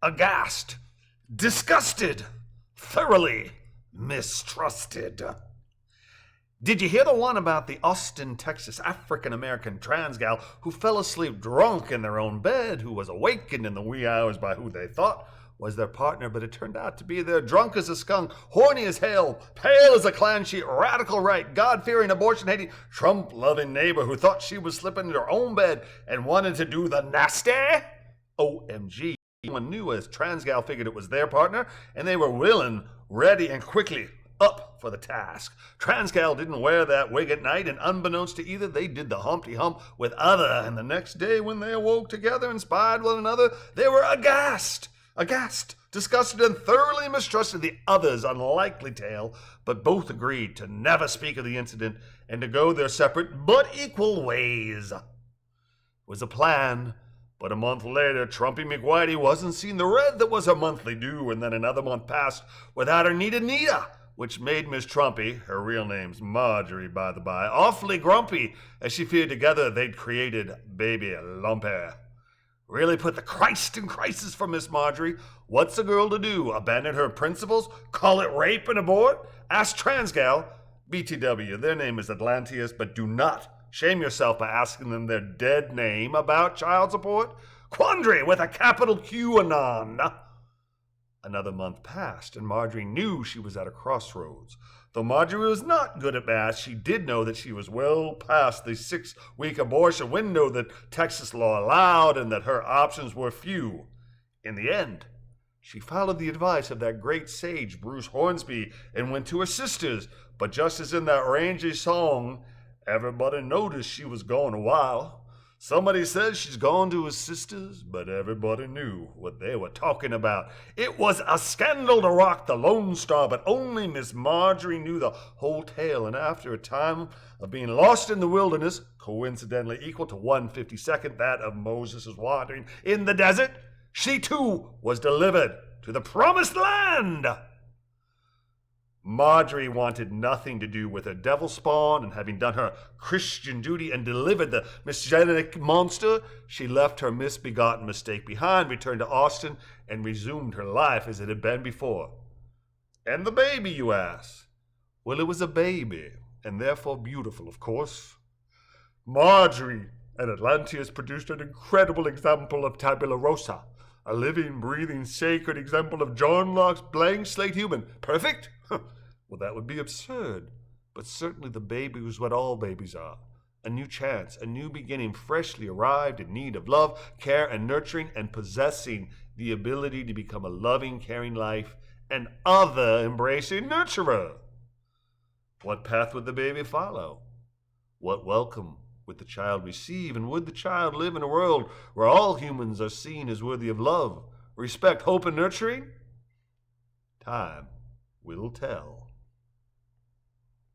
aghast, disgusted, thoroughly mistrusted. Did you hear the one about the Austin, Texas African-American trans gal who fell asleep drunk in their own bed, who was awakened in the wee hours by who they thought was their partner, but it turned out to be their drunk as a skunk, horny as hell, pale as a clan sheet, radical right, God-fearing, abortion-hating, Trump-loving neighbor who thought she was slipping in her own bed and wanted to do the nasty? OMG. Everyone knew as trans gal figured it was their partner, and they were willing, ready, and quickly up for the task. Trans gal didn't wear that wig at night, and unbeknownst to either, they did the Humpty Hump with other, and the next day when they awoke together and spied one another, they were aghast, disgusted, and thoroughly mistrusted the other's unlikely tale, but both agreed to never speak of the incident and to go their separate but equal ways. It was a plan. But a month later, Trumpy McWhitey wasn't seeing the red that was her monthly due, and then another month passed without her needed Nita, which made Miss Trumpy, her real name's Marjorie by the by, awfully grumpy, as she feared together they'd created baby Lumpy. Really put the Christ in crisis for Miss Marjorie. What's a girl to do? Abandon her principles? Call it rape and abort? Ask trans gal. BTW, their name is Atlanteus, but do not shame yourself by asking them their dead name about child support. Quandary with a capital QAnon. Another month passed, and Marjorie knew she was at a crossroads. Though Marjorie was not good at math, she did know that she was well past the 6-week abortion window that Texas law allowed, and that her options were few. In the end, she followed the advice of that great sage Bruce Hornsby and went to her sister's, but just as in that rangy song, everybody noticed she was gone a while. Somebody says she's gone to his sister's, but everybody knew what they were talking about. It was a scandal to rock the Lone Star, but only Miss Marjorie knew the whole tale, and after a time of being lost in the wilderness, coincidentally equal to 1/52nd that of Moses' wandering in the desert, she too was delivered to the promised land. Marjorie wanted nothing to do with her devil spawn, and having done her Christian duty and delivered the misgenic monster, she left her misbegotten mistake behind, returned to Austin, and resumed her life as it had been before. And the baby, you ask? Well, it was a baby, and therefore beautiful, of course. Marjorie and Atlanteus produced an incredible example of tabula rasa, a living, breathing, sacred example of John Locke's blank slate human. Perfect? Well, that would be absurd, but certainly the baby was what all babies are. A new chance, a new beginning, freshly arrived in need of love, care, and nurturing, and possessing the ability to become a loving, caring life and other-embracing nurturer. What path would the baby follow? What welcome would the child receive, and would the child live in a world where all humans are seen as worthy of love, respect, hope, and nurturing? Time will tell.